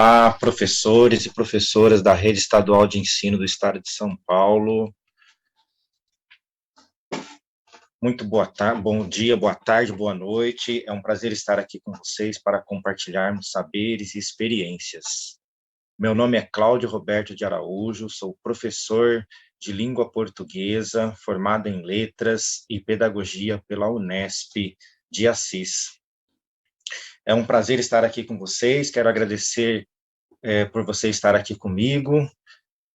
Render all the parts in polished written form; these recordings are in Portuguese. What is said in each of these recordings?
Olá, professores e professoras da Rede Estadual de Ensino do Estado de São Paulo. Muito boa tarde, bom dia, boa tarde, boa noite. É um prazer estar aqui com vocês para compartilharmos saberes e experiências. Meu nome é Cláudio Roberto de Araújo, sou professor de língua portuguesa, formado em letras e pedagogia pela Unesp de Assis. É um prazer estar aqui com vocês, quero agradecer por você estar aqui comigo.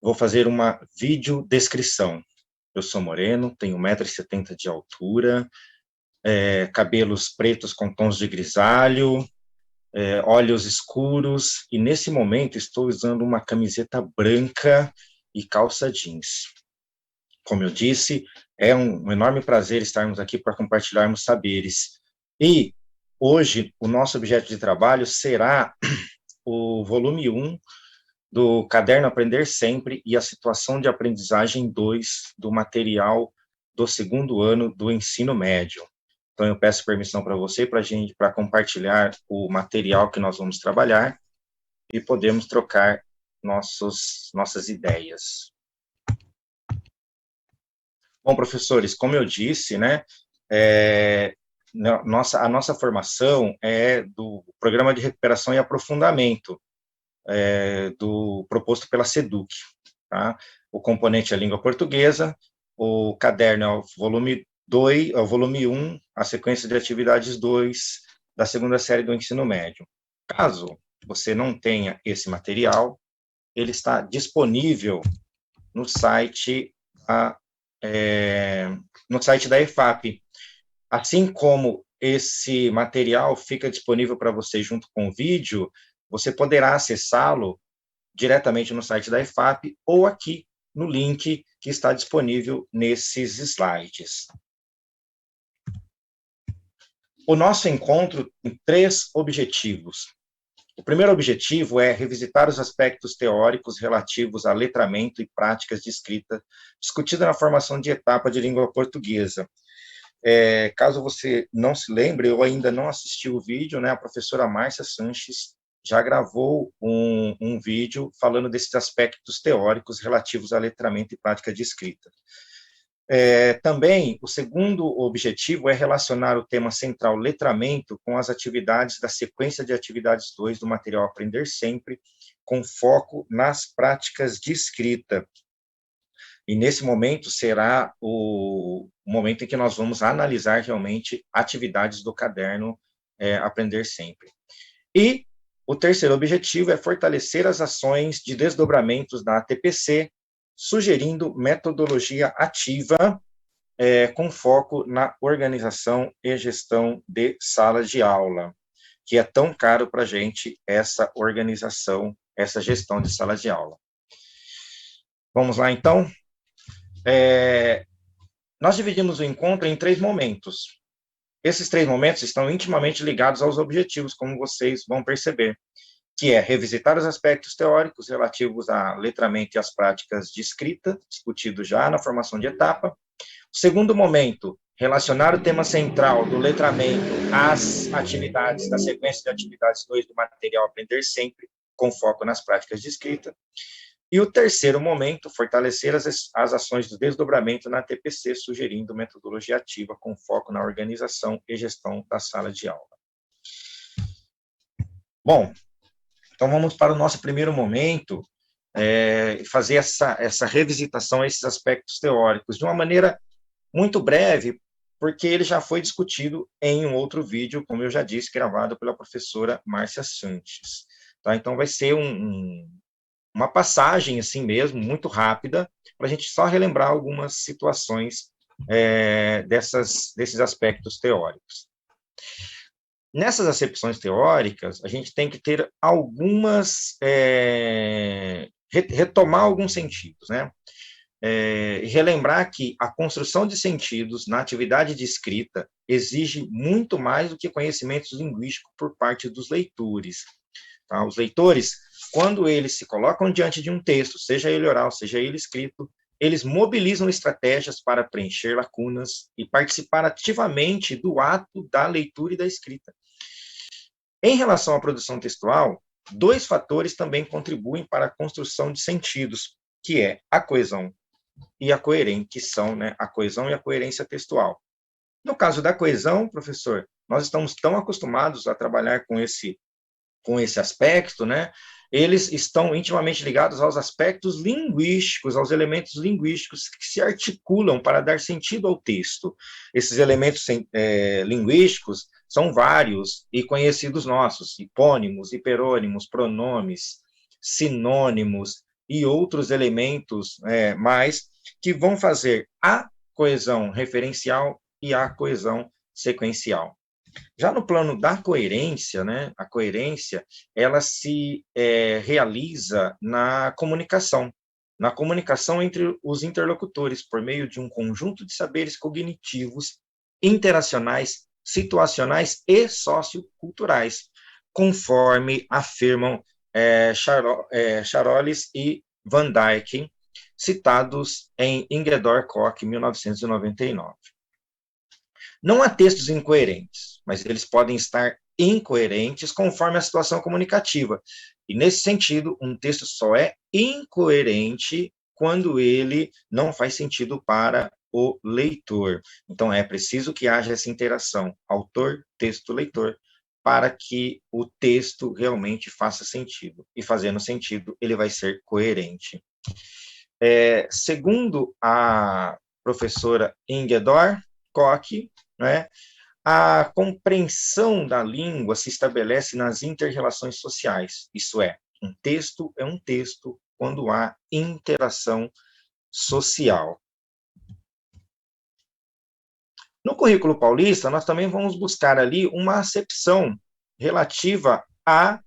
Vou fazer uma videodescrição. Eu sou moreno, tenho 1,70 m de altura, cabelos pretos com tons de grisalho, olhos escuros, e nesse momento estou usando uma camiseta branca e calça jeans. Como eu disse, é um enorme prazer estarmos aqui para compartilharmos saberes. E hoje o nosso objeto de trabalho será o volume 1 do Caderno Aprender Sempre e a Situação de Aprendizagem 2 do material do segundo ano do ensino médio. Então, eu peço permissão para você, para compartilhar o material que nós vamos trabalhar e podemos trocar nossas ideias. Bom, professores, como eu disse, né, a nossa formação é do Programa de Recuperação e Aprofundamento, proposto pela SEDUC, tá? O componente é a língua portuguesa, o caderno é o volume 2, é o volume 1, a sequência de atividades 2 da segunda série do ensino médio. Caso você não tenha esse material, ele está disponível no site da EFAP. Assim como esse material fica disponível para você junto com o vídeo, você poderá acessá-lo diretamente no site da EFAP ou aqui no link que está disponível nesses slides. O nosso encontro tem 3 objetivos. O primeiro objetivo é revisitar os aspectos teóricos relativos a letramento e práticas de escrita discutida na formação de etapa de língua portuguesa. Caso você não se lembre, eu ainda não assisti o vídeo, né? A professora Márcia Sanches já gravou um vídeo falando desses aspectos teóricos relativos a letramento e prática de escrita. Também, o segundo objetivo é relacionar o tema central letramento com as atividades da sequência de atividades 2 do material Aprender Sempre, com foco nas práticas de escrita. E nesse momento será o momento em que nós vamos analisar realmente atividades do caderno Aprender Sempre. E o terceiro objetivo é fortalecer as ações de desdobramentos da ATPC, sugerindo metodologia ativa com foco na organização e gestão de salas de aula, que é tão caro para a gente essa organização, essa gestão de salas de aula. Vamos lá, então? Nós dividimos o encontro em 3 momentos. Esses 3 momentos estão intimamente ligados aos objetivos, como vocês vão perceber, que é revisitar os aspectos teóricos relativos a letramento e as práticas de escrita, discutido já na formação de etapa. O segundo momento, relacionar o tema central do letramento às atividades da sequência de atividades 2 do material Aprender Sempre, com foco nas práticas de escrita. E o terceiro momento, fortalecer as ações do desdobramento na TPC, sugerindo metodologia ativa com foco na organização e gestão da sala de aula. Bom, então vamos para o nosso primeiro momento, fazer essa revisitação a esses aspectos teóricos, de uma maneira muito breve, porque ele já foi discutido em um outro vídeo, como eu já disse, gravado pela professora Márcia Sanches. Tá? Então vai ser uma passagem, assim mesmo, muito rápida, para a gente só relembrar algumas situações desses aspectos teóricos. Nessas acepções teóricas, a gente tem que ter retomar alguns sentidos, né? E relembrar que a construção de sentidos na atividade de escrita exige muito mais do que conhecimentos linguísticos por parte dos leitores. Tá? Os leitores, quando eles se colocam diante de um texto, seja ele oral, seja ele escrito, eles mobilizam estratégias para preencher lacunas e participar ativamente do ato da leitura e da escrita. Em relação à produção textual, dois fatores também contribuem para a construção de sentidos, que é a coesão e a coerência, que são, né, a coesão e a coerência textual. No caso da coesão, professor, nós estamos tão acostumados a trabalhar com esse aspecto, né? Eles estão intimamente ligados aos aspectos linguísticos, aos elementos linguísticos que se articulam para dar sentido ao texto. Esses elementos linguísticos são vários e conhecidos nossos: hipônimos, hiperônimos, pronomes, sinônimos e outros elementos mais que vão fazer a coesão referencial e a coesão sequencial. Já no plano da coerência, né, a coerência, ela se realiza na comunicação entre os interlocutores, por meio de um conjunto de saberes cognitivos, interacionais, situacionais e socioculturais, conforme afirmam Charolles e Van Dijk, citados em Ingeborg Koch, 1999. Não há textos incoerentes, mas eles podem estar incoerentes conforme a situação comunicativa. E, nesse sentido, um texto só é incoerente quando ele não faz sentido para o leitor. Então, é preciso que haja essa interação autor, texto, leitor, para que o texto realmente faça sentido. E, fazendo sentido, ele vai ser coerente. Segundo a professora Ingeborg Koch, né, a compreensão da língua se estabelece nas inter-relações sociais, isso é um texto quando há interação social. No currículo paulista, nós também vamos buscar ali uma acepção relativa a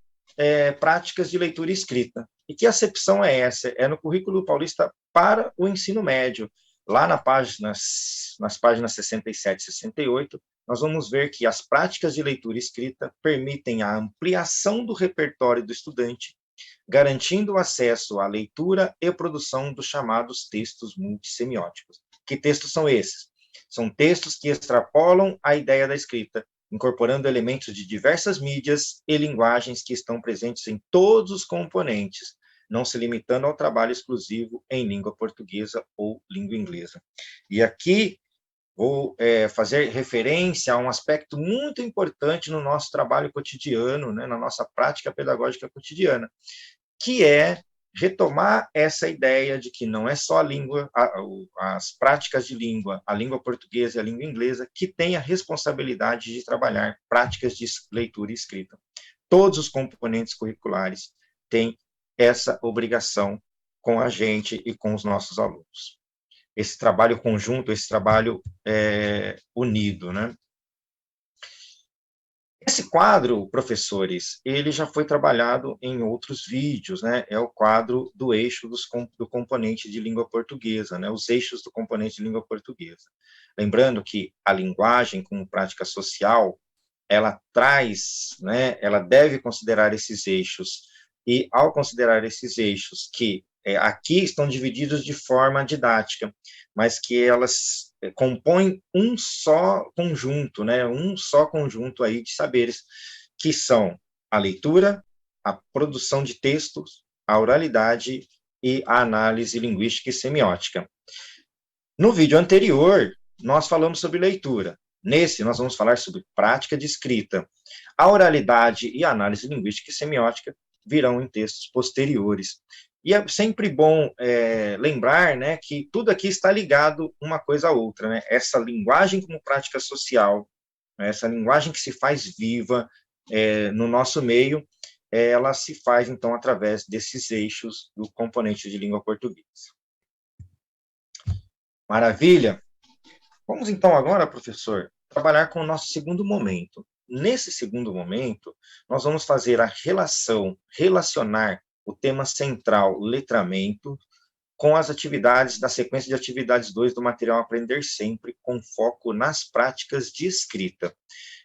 práticas de leitura e escrita. E que acepção é essa? É no currículo paulista para o ensino médio. Lá nas páginas 67 e 68, nós vamos ver que as práticas de leitura e escrita permitem a ampliação do repertório do estudante, garantindo o acesso à leitura e produção dos chamados textos multissemióticos. Que textos são esses? São textos que extrapolam a ideia da escrita, incorporando elementos de diversas mídias e linguagens que estão presentes em todos os componentes, não se limitando ao trabalho exclusivo em língua portuguesa ou língua inglesa. E aqui vou fazer referência a um aspecto muito importante no nosso trabalho cotidiano, né, na nossa prática pedagógica cotidiana, que é retomar essa ideia de que não é só a língua, as práticas de língua, a língua portuguesa e a língua inglesa, que tem a responsabilidade de trabalhar práticas de leitura e escrita. Todos os componentes curriculares têm essa obrigação com a gente e com os nossos alunos. Esse trabalho conjunto, esse trabalho unido, né? Esse quadro, professores, ele já foi trabalhado em outros vídeos, né? É o quadro do eixo do componente de língua portuguesa, né? Os eixos do componente de língua portuguesa. Lembrando que a linguagem como prática social, ela traz, né? Ela deve considerar esses eixos, e ao considerar esses eixos que aqui estão divididos de forma didática, mas que elas compõem um só conjunto, né? Um só conjunto aí de saberes, que são a leitura, a produção de textos, a oralidade e a análise linguística e semiótica. No vídeo anterior, nós falamos sobre leitura. Nesse, nós vamos falar sobre prática de escrita. A oralidade e a análise linguística e semiótica virão em textos posteriores. E é sempre bom lembrar, né, que tudo aqui está ligado uma coisa a outra, né? Essa linguagem como prática social, essa linguagem que se faz viva no nosso meio, ela se faz, então, através desses eixos do componente de língua portuguesa. Maravilha? Vamos, então, agora, professor, trabalhar com o nosso segundo momento. Nesse segundo momento, nós vamos fazer a relacionar o tema central, letramento, com as atividades da sequência de atividades 2 do material Aprender Sempre, com foco nas práticas de escrita.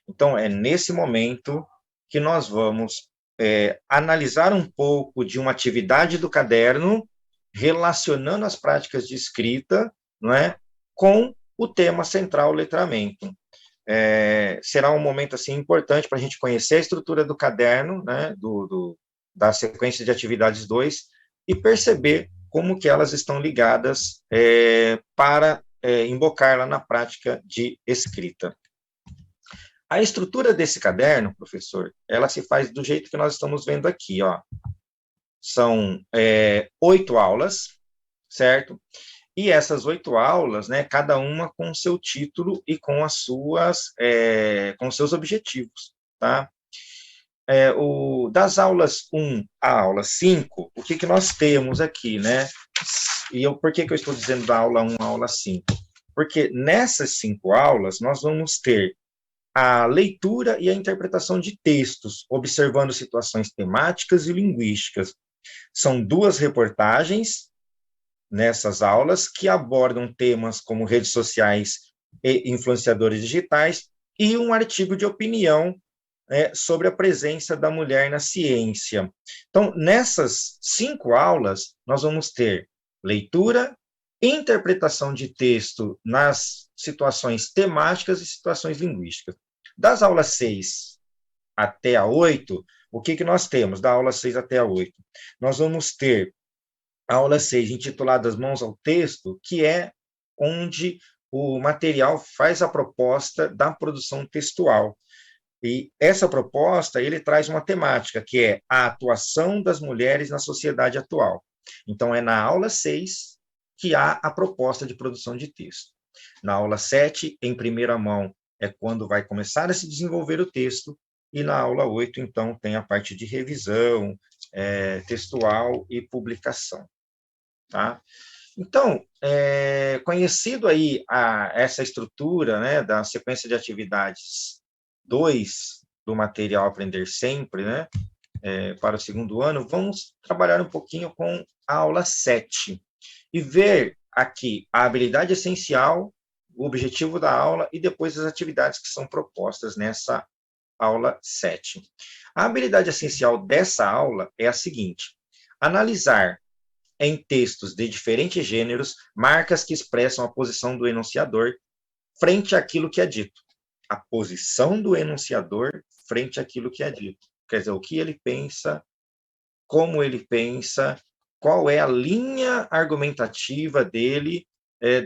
Então, é nesse momento que nós vamos analisar um pouco de uma atividade do caderno, relacionando as práticas de escrita, não é, com o tema central, letramento. Será um momento assim importante para a gente conhecer a estrutura do caderno, né, do da sequência de atividades 2 e perceber como que elas estão ligadas para invocar lá na prática de escrita. A estrutura desse caderno, professor, ela se faz do jeito que nós estamos vendo aqui, ó. São 8 aulas, certo? E essas 8 aulas, né, cada uma com o seu título e com as suas, com seus objetivos, tá? Das aulas 1 à aula 5, o que nós temos aqui, né? Por que eu estou dizendo da aula 1 à aula 5? Porque nessas 5 aulas, nós vamos ter a leitura e a interpretação de textos, observando situações temáticas e linguísticas. São 2 reportagens nessas aulas que abordam temas como redes sociais e influenciadores digitais e um artigo de opinião sobre a presença da mulher na ciência. Então, nessas 5 aulas, nós vamos ter leitura, interpretação de texto nas situações temáticas e situações linguísticas. Das aulas 6 até a 8, o que nós temos? Da aula 6 até a 8, nós vamos ter a aula 6, intitulada As Mãos ao Texto, que é onde o material faz a proposta da produção textual. E essa proposta, ele traz uma temática, que é a atuação das mulheres na sociedade atual. Então, é na aula 6 que há a proposta de produção de texto. Na aula 7, em primeira mão, é quando vai começar a se desenvolver o texto, e na aula 8, então, tem a parte de revisão, textual e publicação. Tá? Então, conhecido aí essa estrutura, né, da sequência de atividades 2 do material Aprender Sempre, né, para o segundo ano, vamos trabalhar um pouquinho com a aula 7 e ver aqui a habilidade essencial, o objetivo da aula e depois as atividades que são propostas nessa aula 7. A habilidade essencial dessa aula é a seguinte: analisar em textos de diferentes gêneros marcas que expressam a posição do enunciador frente àquilo que é dito. A posição do enunciador frente àquilo que é dito. Quer dizer, o que ele pensa, como ele pensa, qual é a linha argumentativa dele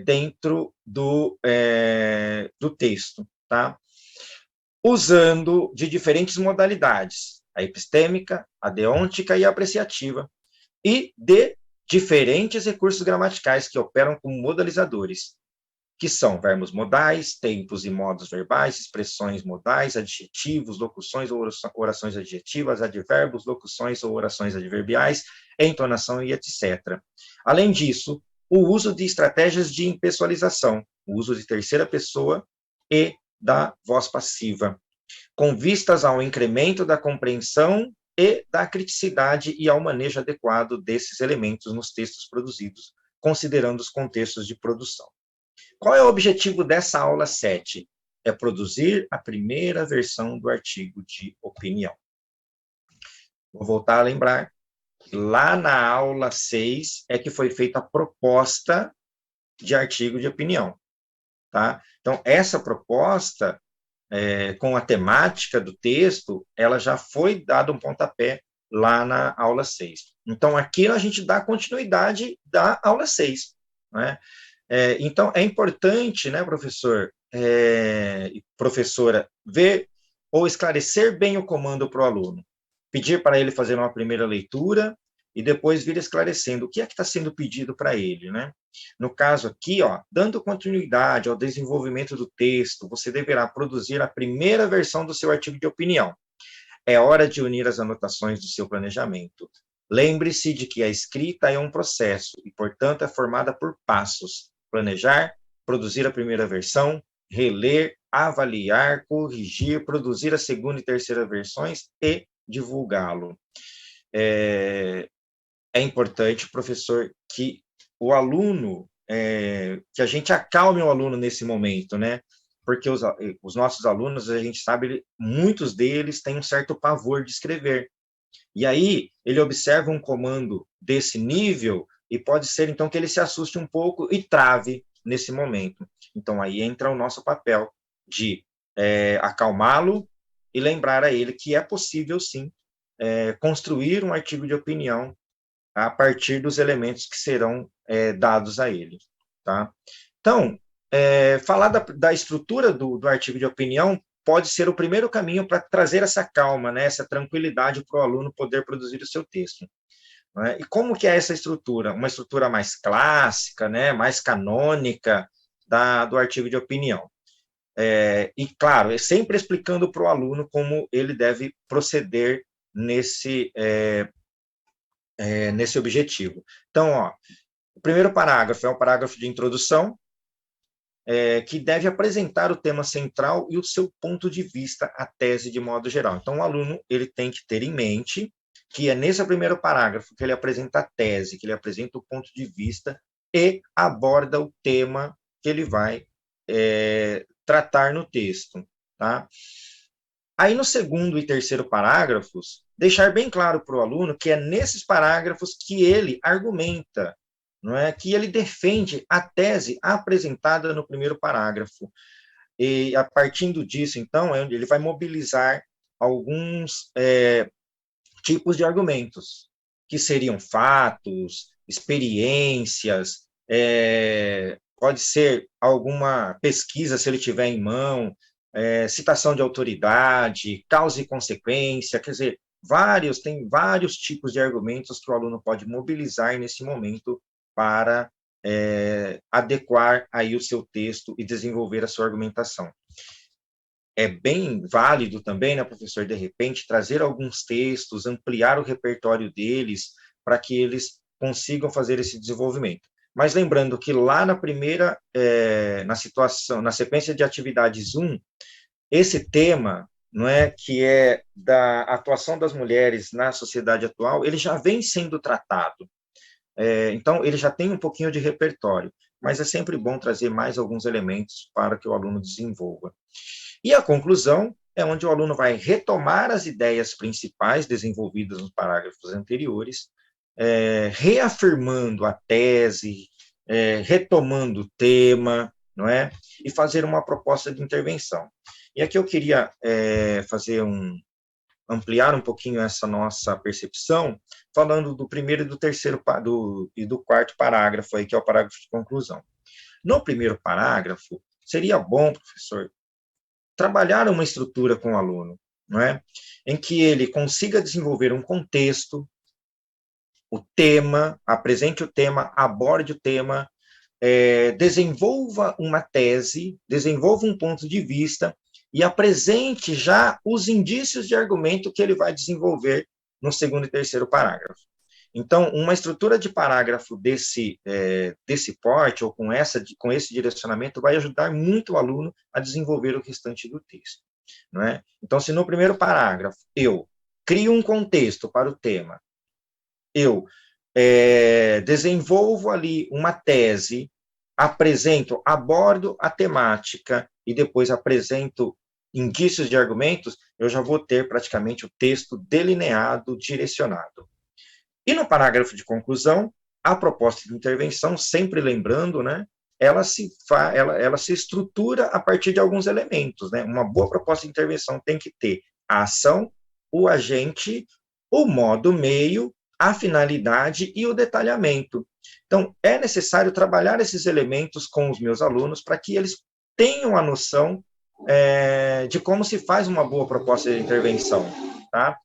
dentro do texto, tá? Usando de diferentes modalidades, a epistêmica, a deôntica e a apreciativa, e de diferentes recursos gramaticais que operam como modalizadores, que são verbos modais, tempos e modos verbais, expressões modais, adjetivos, locuções ou orações adjetivas, advérbios, locuções ou orações adverbiais, entonação e etc. Além disso, o uso de estratégias de impessoalização, o uso de terceira pessoa e da voz passiva, com vistas ao incremento da compreensão e da criticidade e ao manejo adequado desses elementos nos textos produzidos, considerando os contextos de produção. Qual é o objetivo dessa aula 7? É produzir a primeira versão do artigo de opinião. Vou voltar a lembrar, lá na aula 6 é que foi feita a proposta de artigo de opinião. Tá? Então, essa proposta, com a temática do texto, ela já foi dada um pontapé lá na aula 6. Então, aqui a gente dá continuidade da aula 6. Né? Então, é importante, né, professor e professora, ver ou esclarecer bem o comando para o aluno. Pedir para ele fazer uma primeira leitura e depois vir esclarecendo o que é que está sendo pedido para ele, né? No caso aqui, ó, dando continuidade ao desenvolvimento do texto, você deverá produzir a primeira versão do seu artigo de opinião. É hora de unir as anotações do seu planejamento. Lembre-se de que a escrita é um processo e, portanto, é formada por passos. Planejar, produzir a primeira versão, reler, avaliar, corrigir, produzir a segunda e terceira versões e divulgá-lo. É importante, professor, que o aluno, que a gente acalme o aluno nesse momento, né? Porque os nossos alunos, a gente sabe, muitos deles têm um certo pavor de escrever. E aí, ele observa um comando desse nível e pode ser, então, que ele se assuste um pouco e trave nesse momento. Então, aí entra o nosso papel de acalmá-lo e lembrar a ele que é possível, sim, construir um artigo de opinião a partir dos elementos que serão dados a ele. Tá? Então, falar da estrutura do artigo de opinião pode ser o primeiro caminho para trazer essa calma, né, essa tranquilidade para o aluno poder produzir o seu texto. Né? E como que é essa estrutura? Uma estrutura mais clássica, né, mais canônica do artigo de opinião. E, claro, sempre explicando para o aluno como ele deve proceder nesse objetivo. Então, ó, o primeiro parágrafo é um parágrafo de introdução, que deve apresentar o tema central e o seu ponto de vista, a tese de modo geral. Então, o aluno ele tem que ter em mente que é nesse primeiro parágrafo que ele apresenta a tese, que ele apresenta o ponto de vista e aborda o tema que ele vai tratar no texto. Tá? Aí, no segundo e terceiro parágrafos, deixar bem claro para o aluno que é nesses parágrafos que ele argumenta, não é? Que ele defende a tese apresentada no primeiro parágrafo. E, a partir disso, então, ele vai mobilizar alguns tipos de argumentos, que seriam fatos, experiências, pode ser alguma pesquisa, se ele tiver em mão, citação de autoridade, causa e consequência, quer dizer, tem vários tipos de argumentos que o aluno pode mobilizar nesse momento para adequar aí o seu texto e desenvolver a sua argumentação. É bem válido também, né, professor, de repente, trazer alguns textos, ampliar o repertório deles, para que eles consigam fazer esse desenvolvimento. Mas lembrando que lá na primeira, na sequência de atividades 1, esse tema, não é, que é da atuação das mulheres na sociedade atual, ele já vem sendo tratado. Então, ele já tem um pouquinho de repertório, mas é sempre bom trazer mais alguns elementos para que o aluno desenvolva. E a conclusão é onde o aluno vai retomar as ideias principais desenvolvidas nos parágrafos anteriores, reafirmando a tese, retomando o tema, não é? E fazer uma proposta de intervenção. E aqui eu queria ampliar um pouquinho essa nossa percepção, falando do primeiro e do terceiro e do quarto parágrafo aí, que é o parágrafo de conclusão. No primeiro parágrafo, seria bom, professor, trabalhar uma estrutura com o aluno, não é? Em que ele consiga desenvolver um contexto, o tema, apresente o tema, aborde o tema, desenvolva uma tese, desenvolva um ponto de vista e apresente já os indícios de argumento que ele vai desenvolver no segundo e terceiro parágrafo. Então, uma estrutura de parágrafo desse porte, ou com esse direcionamento, vai ajudar muito o aluno a desenvolver o restante do texto. Não é? Então, se no primeiro parágrafo eu crio um contexto para o tema, eu desenvolvo ali uma tese, abordo a temática e depois apresento indícios de argumentos, eu já vou ter praticamente o texto delineado, direcionado. E no parágrafo de conclusão, a proposta de intervenção, sempre lembrando, né, ela se estrutura a partir de alguns elementos. Né? Uma boa proposta de intervenção tem que ter a ação, o agente, o modo meio, a finalidade e o detalhamento. Então, é necessário trabalhar esses elementos com os meus alunos para que eles tenham a noção de como se faz uma boa proposta de intervenção, tá?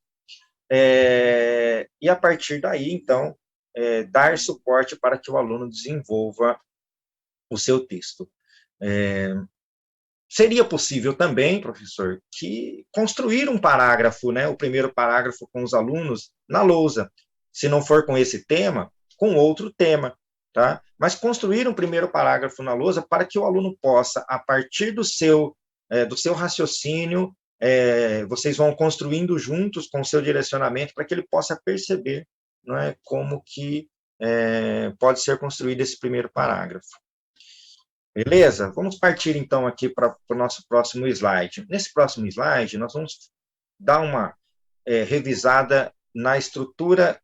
E a partir daí, então, dar suporte para que o aluno desenvolva o seu texto. Seria possível também, professor, que construir um parágrafo, né, o primeiro parágrafo com os alunos na lousa, se não for com esse tema, com outro tema, tá? Mas construir um primeiro parágrafo na lousa para que o aluno possa, a partir do seu raciocínio, vocês vão construindo juntos com o seu direcionamento para que ele possa perceber, não é, como que pode ser construído esse primeiro parágrafo. Beleza? Vamos partir, então, aqui para o nosso próximo slide. Nesse próximo slide, nós vamos dar uma revisada na estrutura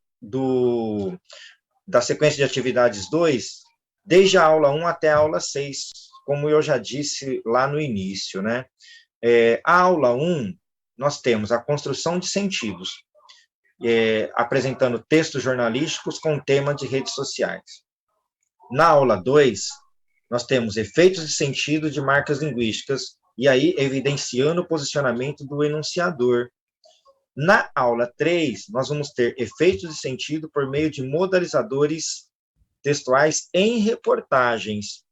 da sequência de atividades 2, desde a aula 1 até a aula 6, como eu já disse lá no início, né? A aula 1, nós temos a construção de sentidos. apresentando textos jornalísticos com tema de redes sociais. Na aula 2, nós temos efeitos de sentido de marcas linguísticas, e aí evidenciando o posicionamento do enunciador. Na aula 3, nós vamos ter efeitos de sentido por meio de modalizadores textuais em reportagens.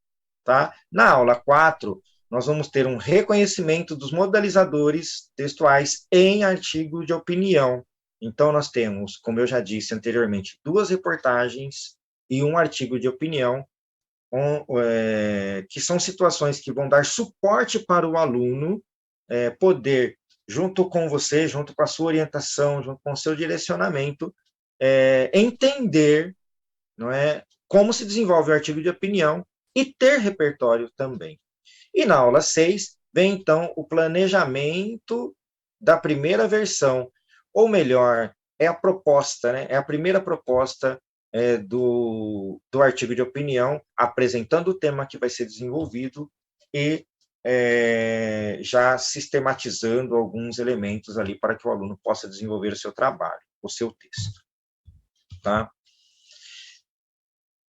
Tá? Na aula 4, nós vamos ter um reconhecimento dos modalizadores textuais em artigo de opinião. Então, nós temos, como eu já disse anteriormente, 2 reportagens e um artigo de opinião, que são situações que vão dar suporte para o aluno poder, junto com você, junto com a sua orientação, junto com o seu direcionamento, entender, não é, como se desenvolve o artigo de opinião e ter repertório também. E na aula 6, vem então o planejamento da primeira versão, ou melhor, é a proposta, né? É a primeira proposta do artigo de opinião, apresentando o tema que vai ser desenvolvido e já sistematizando alguns elementos ali para que o aluno possa desenvolver o seu trabalho, o seu texto. Tá?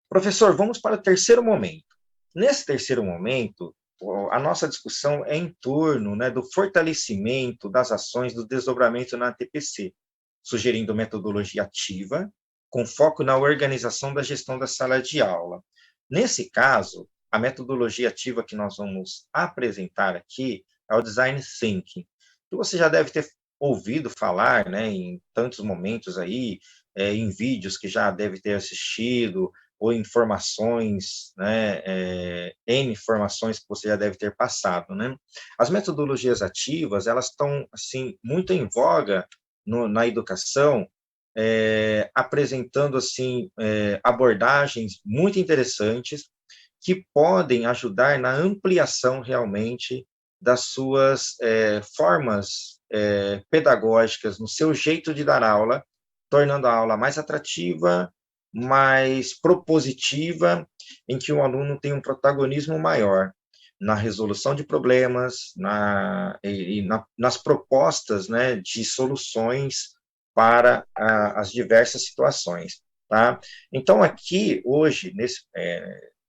Professor, vamos para o terceiro momento. Nesse terceiro momento, a nossa discussão é em torno, né, do fortalecimento das ações do desdobramento na TPC, sugerindo metodologia ativa, com foco na organização da gestão da sala de aula. Nesse caso, a metodologia ativa que nós vamos apresentar aqui é o Design Thinking, que você já deve ter ouvido falar, né, em tantos momentos aí, em vídeos que já deve ter assistido, ou informações, né, N informações que você já deve ter passado, né? As metodologias ativas, elas estão, assim, muito em voga na educação, apresentando, assim, abordagens muito interessantes que podem ajudar na ampliação, realmente, das suas formas pedagógicas, no seu jeito de dar aula, tornando a aula mais atrativa, mais propositiva, em que o aluno tem um protagonismo maior na resolução de problemas, nas propostas, né, de soluções para as diversas situações. Tá? Então, aqui, hoje,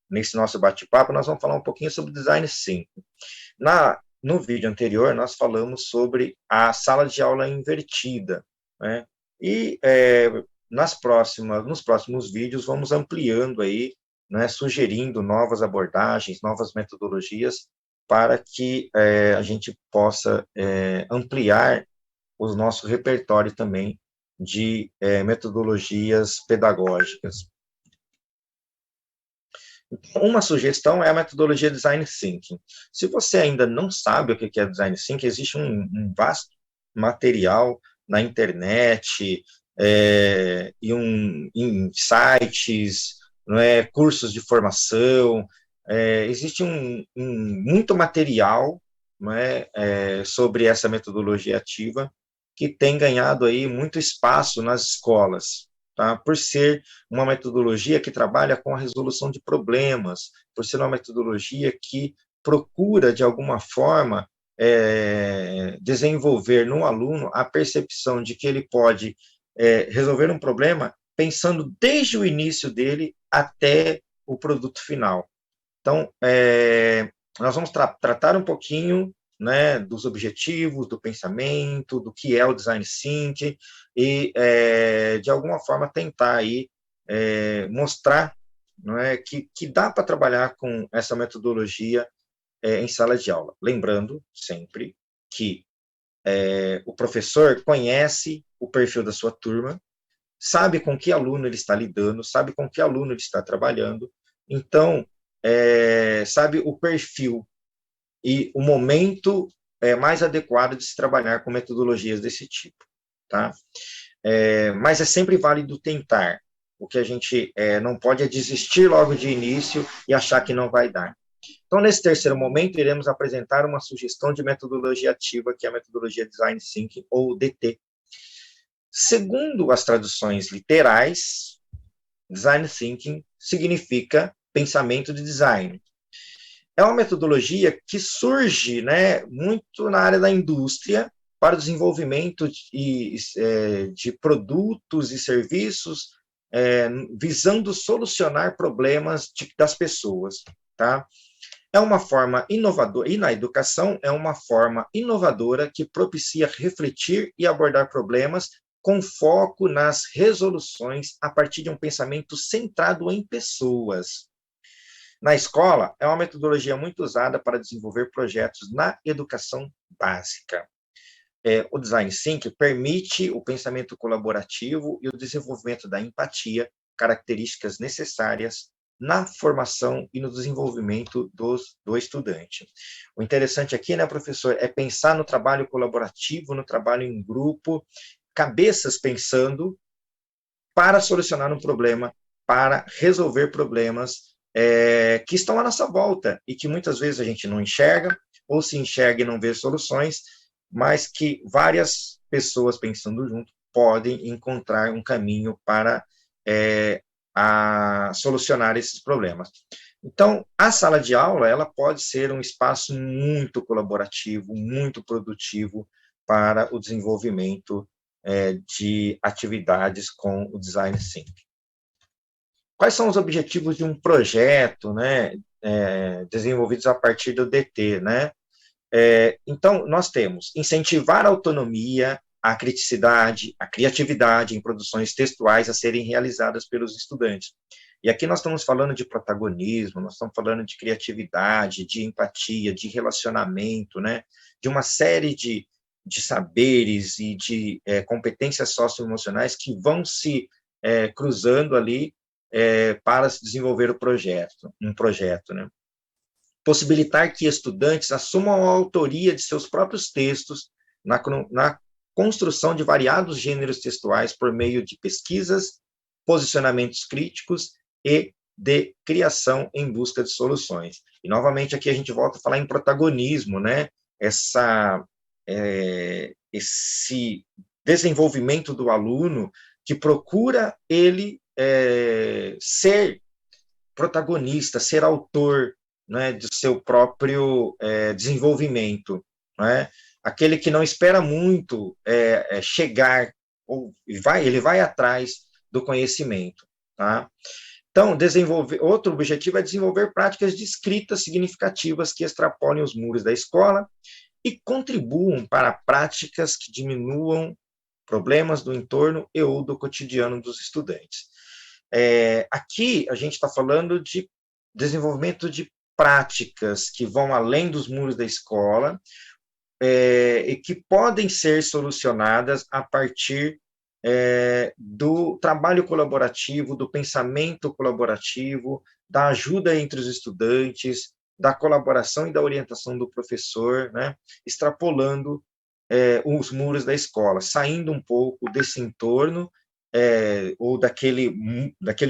nesse nosso bate-papo, nós vamos falar um pouquinho sobre Design Thinking. No vídeo anterior, nós falamos sobre a sala de aula invertida, né? E nos próximos vídeos, vamos ampliando aí, né, sugerindo novas abordagens, novas metodologias, para que a gente possa ampliar o nosso repertório também de metodologias pedagógicas. Uma sugestão é a metodologia Design Thinking. Se você ainda não sabe o que é Design Thinking, existe um vasto material na internet, em sites, não é, cursos de formação, existe muito material, não é, sobre essa metodologia ativa, que tem ganhado aí muito espaço nas escolas, tá? Por ser uma metodologia que trabalha com a resolução de problemas, por ser uma metodologia que procura, de alguma forma, desenvolver no aluno a percepção de que ele pode resolver um problema pensando desde o início dele até o produto final. Então, nós vamos tratar um pouquinho, né, dos objetivos, do pensamento, do que é o Design Thinking, e, de alguma forma, tentar aí, mostrar, não é, que dá para trabalhar com essa metodologia em sala de aula. Lembrando, sempre, que o professor conhece o perfil da sua turma, sabe com que aluno ele está lidando, sabe com que aluno ele está trabalhando, então, sabe o perfil e o momento mais adequado de se trabalhar com metodologias desse tipo, tá? Mas é sempre válido tentar. O que a gente não pode é desistir logo de início e achar que não vai dar. Então, nesse terceiro momento, iremos apresentar uma sugestão de metodologia ativa, que é a metodologia Design Thinking, ou DT. Segundo as traduções literais, Design Thinking significa pensamento de design. É uma metodologia que surge, né, muito na área da indústria, para o desenvolvimento de produtos e serviços visando solucionar problemas das pessoas, tá? É uma forma inovadora, e na educação é uma forma inovadora que propicia refletir e abordar problemas com foco nas resoluções a partir de um pensamento centrado em pessoas. Na escola, é uma metodologia muito usada para desenvolver projetos na educação básica. O Design Thinking permite o pensamento colaborativo e o desenvolvimento da empatia, características necessárias na formação e no desenvolvimento do estudante. O interessante aqui, né, professor, é pensar no trabalho colaborativo, no trabalho em grupo, cabeças pensando para solucionar um problema, para resolver problemas que estão à nossa volta e que muitas vezes a gente não enxerga, ou se enxerga e não vê soluções, mas que várias pessoas pensando junto podem encontrar um caminho para solucionar esses problemas. Então, a sala de aula ela pode ser um espaço muito colaborativo, muito produtivo para o desenvolvimento de atividades com o Design Thinking. Quais são os objetivos de um projeto, né, desenvolvidos a partir do DT, né? Então, nós temos incentivar a autonomia, a criticidade, a criatividade em produções textuais a serem realizadas pelos estudantes. E aqui nós estamos falando de protagonismo, nós estamos falando de criatividade, de empatia, de relacionamento, né? De uma série de saberes e de competências socioemocionais que vão se cruzando ali para se desenvolver um projeto, né? Possibilitar que estudantes assumam a autoria de seus próprios textos na construção de variados gêneros textuais por meio de pesquisas, posicionamentos críticos e de criação em busca de soluções. E, novamente, aqui a gente volta a falar em protagonismo, né? Esse desenvolvimento do aluno que procura ele ser protagonista, ser autor, né, do seu próprio desenvolvimento, né? Aquele que não espera muito chegar, ele vai atrás do conhecimento, tá? Então, outro objetivo é desenvolver práticas de escrita significativas que extrapolem os muros da escola e contribuam para práticas que diminuam problemas do entorno e ou do cotidiano dos estudantes. Aqui a gente está falando de desenvolvimento de práticas que vão além dos muros da escola e que podem ser solucionadas a partir do trabalho colaborativo, do pensamento colaborativo, da ajuda entre os estudantes, da colaboração e da orientação do professor, né, extrapolando os muros da escola, saindo um pouco desse entorno ou daquele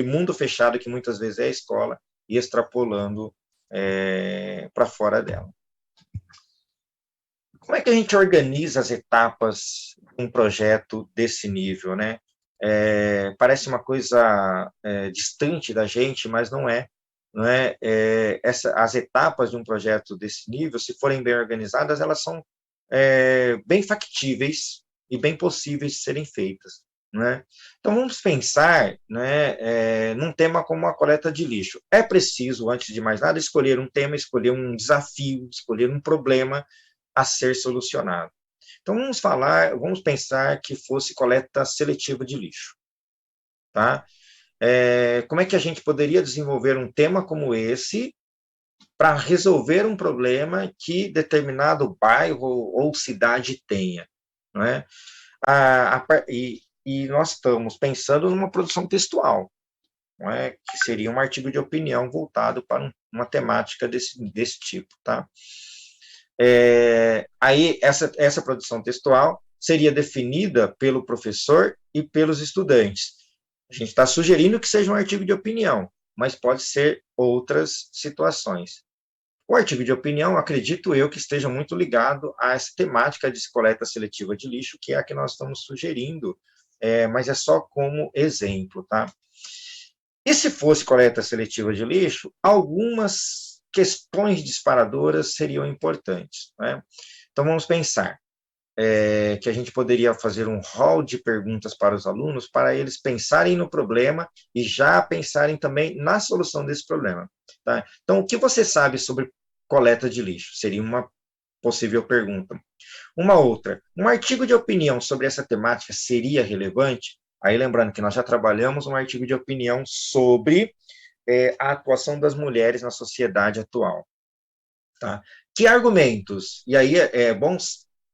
mundo fechado que muitas vezes é a escola e extrapolando para fora dela. Como é que a gente organiza as etapas de um projeto desse nível, né? Parece uma coisa distante da gente, mas não é. Não é? As etapas de um projeto desse nível, se forem bem organizadas, elas são bem factíveis e bem possíveis de serem feitas. Né? Então, vamos pensar, né, num tema como a coleta de lixo. É preciso, antes de mais nada, escolher um tema, escolher um desafio, escolher um problema a ser solucionado. Então, vamos pensar que fosse coleta seletiva de lixo. Tá? Como é que a gente poderia desenvolver um tema como esse para resolver um problema que determinado bairro ou cidade tenha? Não é? E nós estamos pensando numa produção textual, não é? Que seria um artigo de opinião voltado para uma temática desse tipo. Tá? Aí, essa produção textual seria definida pelo professor e pelos estudantes. A gente está sugerindo que seja um artigo de opinião, mas pode ser outras situações. O artigo de opinião, acredito eu, que esteja muito ligado a essa temática de coleta seletiva de lixo, que é a que nós estamos sugerindo, mas é só como exemplo, tá? E se fosse coleta seletiva de lixo, algumas questões disparadoras seriam importantes, né? Então, vamos pensar. que a gente poderia fazer um hall de perguntas para os alunos, para eles pensarem no problema e já pensarem também na solução desse problema. Tá? Então, o que você sabe sobre coleta de lixo? Seria uma possível pergunta. Uma outra, um artigo de opinião sobre essa temática seria relevante? Aí, lembrando que nós já trabalhamos um artigo de opinião sobre a atuação das mulheres na sociedade atual. Tá? Que argumentos? E aí é bom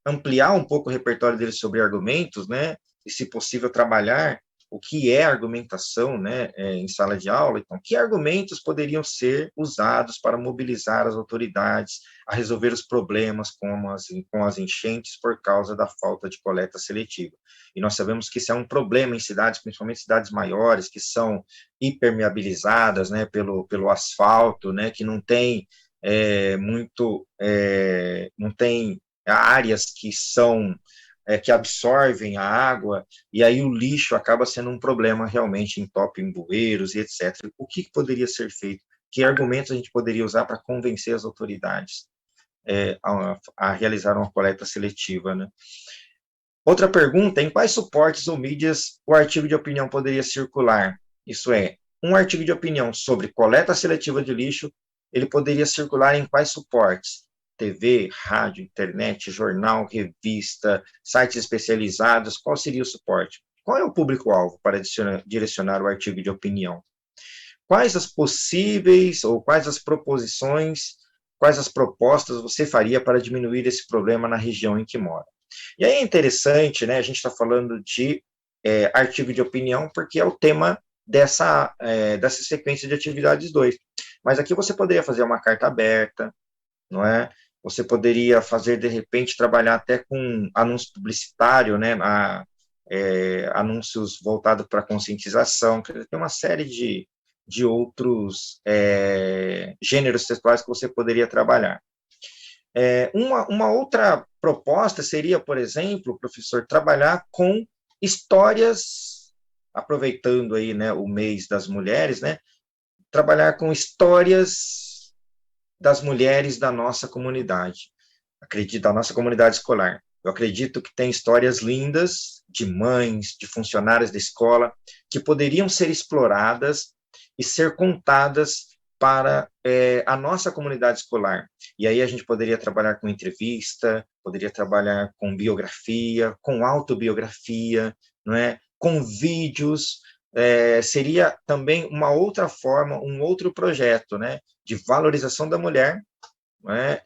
ampliar um pouco o repertório deles sobre argumentos, né? E, se possível, trabalhar o que é argumentação, né, em sala de aula. Então, que argumentos poderiam ser usados para mobilizar as autoridades a resolver os problemas com as enchentes por causa da falta de coleta seletiva? E nós sabemos que isso é um problema em cidades, principalmente cidades maiores, que são hipermeabilizadas, né, pelo asfalto, né, que não tem não tem áreas que são que absorvem a água, e aí o lixo acaba sendo um problema realmente, entope em bueiros e etc. O que poderia ser feito? Que argumentos a gente poderia usar para convencer as autoridades a realizar uma coleta seletiva, né? Outra pergunta, em quais suportes ou mídias o artigo de opinião poderia circular? Isso é, um artigo de opinião sobre coleta seletiva de lixo, ele poderia circular em quais suportes? TV, rádio, internet, jornal, revista, sites especializados, qual seria o suporte? Qual é o público-alvo para direcionar o artigo de opinião? Quais as possíveis ou quais as proposições, quais as propostas você faria para diminuir esse problema na região em que mora? E aí é interessante, né, a gente está falando de artigo de opinião, porque é o tema dessa sequência de atividades 2. Mas aqui você poderia fazer uma carta aberta, não é? Você poderia fazer, de repente, trabalhar até com anúncio publicitário, né, anúncios voltados para conscientização, tem uma série de outros gêneros textuais que você poderia trabalhar. Uma outra proposta seria, por exemplo, professor, trabalhar com histórias, aproveitando aí, né, o mês das mulheres, né, trabalhar com histórias das mulheres da nossa comunidade, da nossa comunidade escolar. Eu acredito que tem histórias lindas de mães, de funcionárias da escola, que poderiam ser exploradas e ser contadas para a nossa comunidade escolar. E aí a gente poderia trabalhar com entrevista, poderia trabalhar com biografia, com autobiografia, não é? Com vídeos, seria também uma outra forma, um outro projeto, né, de valorização da mulher, né,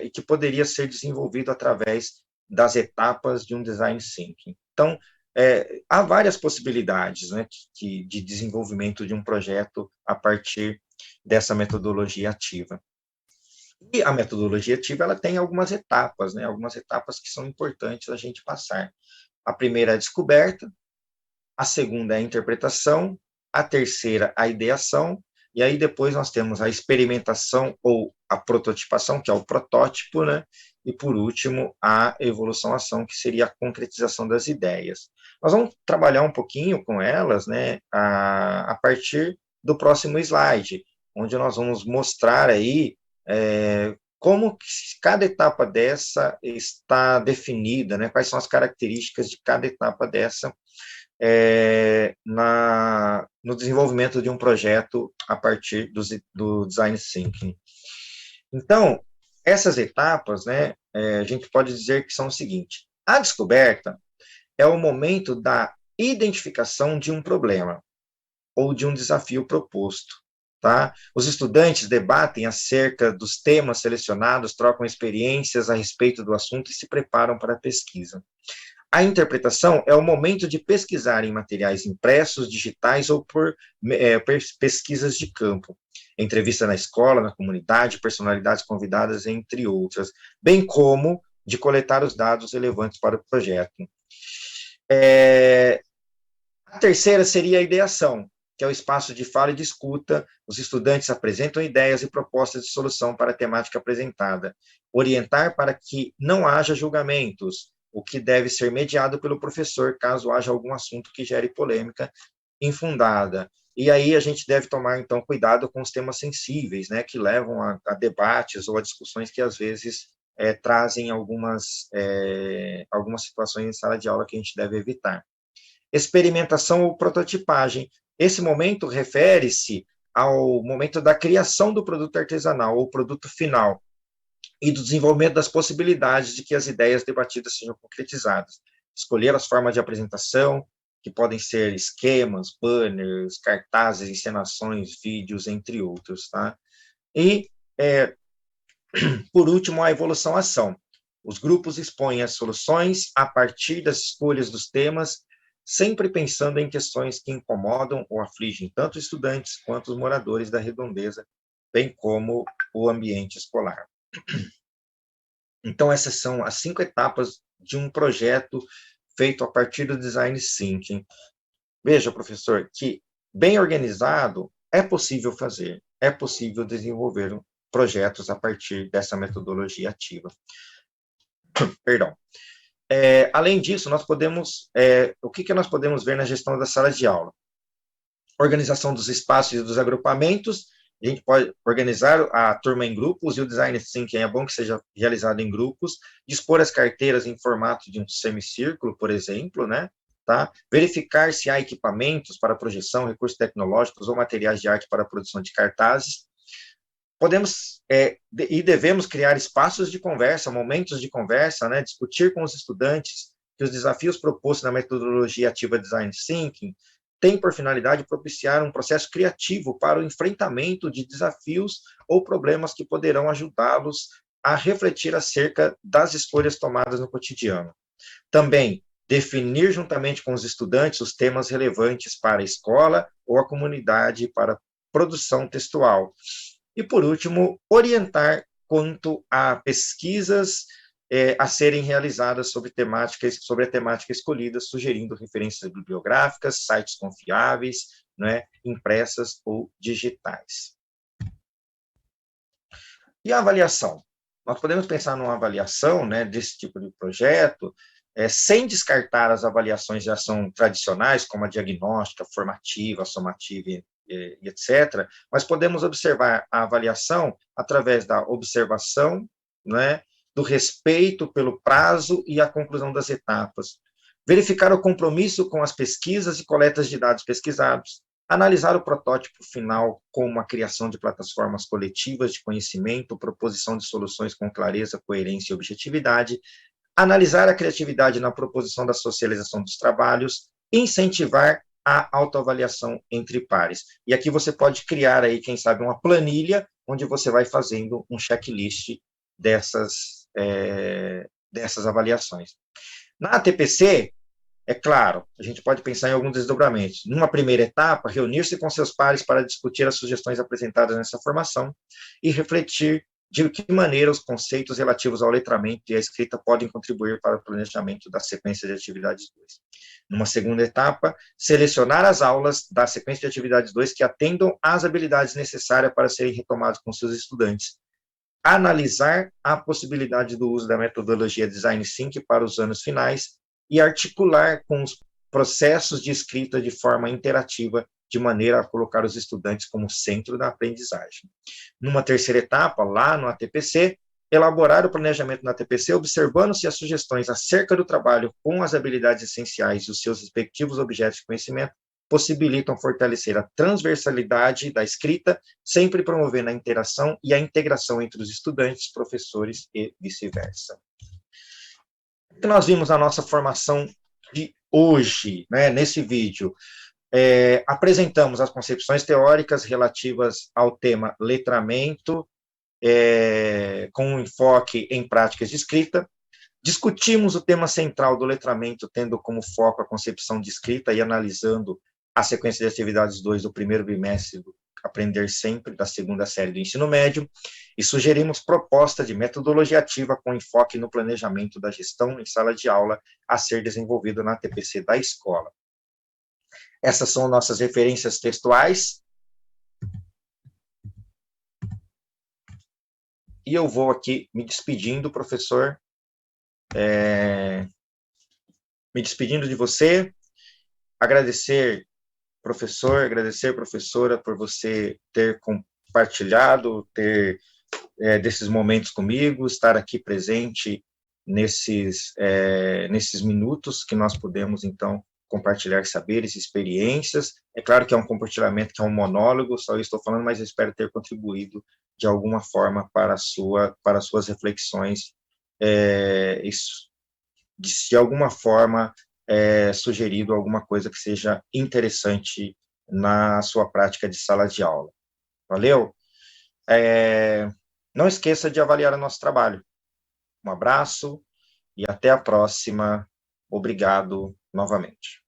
e que poderia ser desenvolvido através das etapas de um design thinking. Então, há várias possibilidades, né, de desenvolvimento de um projeto a partir dessa metodologia ativa. E a metodologia ativa, ela tem algumas etapas, né, algumas etapas que são importantes a gente passar. A primeira é a descoberta, a segunda é a interpretação, a terceira a ideação, e aí depois nós temos a experimentação ou a prototipação, que é o protótipo, né? E por último, a evolução-ação, que seria a concretização das ideias. Nós vamos trabalhar um pouquinho com elas, né, a partir do próximo slide, onde nós vamos mostrar aí como cada etapa dessa está definida, né, quais são as características de cada etapa dessa, no desenvolvimento de um projeto a partir do Design Thinking. Então, essas etapas, né, a gente pode dizer que são o seguinte: a descoberta é o momento da identificação de um problema ou de um desafio proposto. Tá? Os estudantes debatem acerca dos temas selecionados, trocam experiências a respeito do assunto e se preparam para a pesquisa. A interpretação é o momento de pesquisar em materiais impressos, digitais ou por pesquisas de campo, entrevista na escola, na comunidade, personalidades convidadas, entre outras, bem como de coletar os dados relevantes para o projeto. A terceira seria a ideação, que é o espaço de fala e de escuta. Os estudantes apresentam ideias e propostas de solução para a temática apresentada. Orientar para que não haja julgamentos, o que deve ser mediado pelo professor, caso haja algum assunto que gere polêmica infundada. E aí a gente deve tomar, então, cuidado com os temas sensíveis, né, que levam a debates ou a discussões que, às vezes, trazem algumas situações em sala de aula que a gente deve evitar. Experimentação ou prototipagem. Esse momento refere-se ao momento da criação do produto artesanal ou produto final e do desenvolvimento das possibilidades de que as ideias debatidas sejam concretizadas. Escolher as formas de apresentação, que podem ser esquemas, banners, cartazes, encenações, vídeos, entre outros, tá? E, por último, a evolução-ação. Os grupos expõem as soluções a partir das escolhas dos temas, sempre pensando em questões que incomodam ou afligem tanto os estudantes quanto os moradores da redondeza, bem como o ambiente escolar. Então, essas são as 5 etapas de um projeto feito a partir do Design Thinking. Veja, professor, que bem organizado é possível fazer, é possível desenvolver projetos a partir dessa metodologia ativa. Perdão. Além disso, nós podemos, o que nós podemos ver na gestão da sala de aula? Organização dos espaços e dos agrupamentos. A gente pode organizar a turma em grupos, e o Design Thinking é bom que seja realizado em grupos, dispor as carteiras em formato de um semicírculo, por exemplo, né? Tá? Verificar se há equipamentos para projeção, recursos tecnológicos ou materiais de arte para a produção de cartazes. Podemos e devemos criar espaços de conversa, momentos de conversa, né? Discutir com os estudantes que os desafios propostos na metodologia ativa Design Thinking tem por finalidade propiciar um processo criativo para o enfrentamento de desafios ou problemas que poderão ajudá-los a refletir acerca das escolhas tomadas no cotidiano. Também, definir juntamente com os estudantes os temas relevantes para a escola ou a comunidade para produção textual. E, por último, orientar quanto a pesquisas a serem realizadas sobre a temática escolhida, sugerindo referências bibliográficas, sites confiáveis, né, impressas ou digitais. E a avaliação? Nós podemos pensar numa avaliação, né, desse tipo de projeto, sem descartar as avaliações de ação tradicionais, como a diagnóstica, formativa, somativa e etc., mas podemos observar a avaliação através da observação, né, do respeito pelo prazo e a conclusão das etapas, verificar o compromisso com as pesquisas e coletas de dados pesquisados, analisar o protótipo final como a criação de plataformas coletivas de conhecimento, proposição de soluções com clareza, coerência e objetividade, analisar a criatividade na proposição da socialização dos trabalhos, incentivar a autoavaliação entre pares. E aqui você pode criar aí, quem sabe, uma planilha onde você vai fazendo um checklist dessas avaliações. Na ATPC, é claro, a gente pode pensar em alguns desdobramentos. Numa primeira etapa, reunir-se com seus pares para discutir as sugestões apresentadas nessa formação e refletir de que maneira os conceitos relativos ao letramento e à escrita podem contribuir para o planejamento da sequência de atividades 2. Numa segunda etapa, selecionar as aulas da sequência de atividades 2 que atendam às habilidades necessárias para serem retomadas com seus estudantes. Analisar a possibilidade do uso da metodologia Design Thinking para os anos finais e articular com os processos de escrita de forma interativa, de maneira a colocar os estudantes como centro da aprendizagem. Numa terceira etapa, lá no ATPC, elaborar o planejamento na ATPC, observando se as sugestões acerca do trabalho com as habilidades essenciais e os seus respectivos objetos de conhecimento possibilitam fortalecer a transversalidade da escrita, sempre promovendo a interação e a integração entre os estudantes, professores e vice-versa. O que nós vimos na nossa formação de hoje, né, nesse vídeo? Apresentamos as concepções teóricas relativas ao tema letramento, com um enfoque em práticas de escrita. Discutimos o tema central do letramento, tendo como foco a concepção de escrita e analisando a sequência de atividades 2 do primeiro bimestre do Aprender Sempre, da segunda série do ensino médio, e sugerimos proposta de metodologia ativa com enfoque no planejamento da gestão em sala de aula a ser desenvolvido na TPC da escola. Essas são nossas referências textuais. E eu vou aqui me despedindo, professor, me despedindo de você, agradecer, professor, agradecer, professora, por você ter compartilhado, ter desses momentos comigo, estar aqui presente nesses minutos que nós podemos, então, compartilhar saberes, experiências. É claro que é um compartilhamento, que é um monólogo, só eu estou falando, mas eu espero ter contribuído de alguma forma para as suas reflexões, isso, de alguma forma sugerido alguma coisa que seja interessante na sua prática de sala de aula. Valeu? Não esqueça de avaliar o nosso trabalho. Um abraço e até a próxima. Obrigado novamente.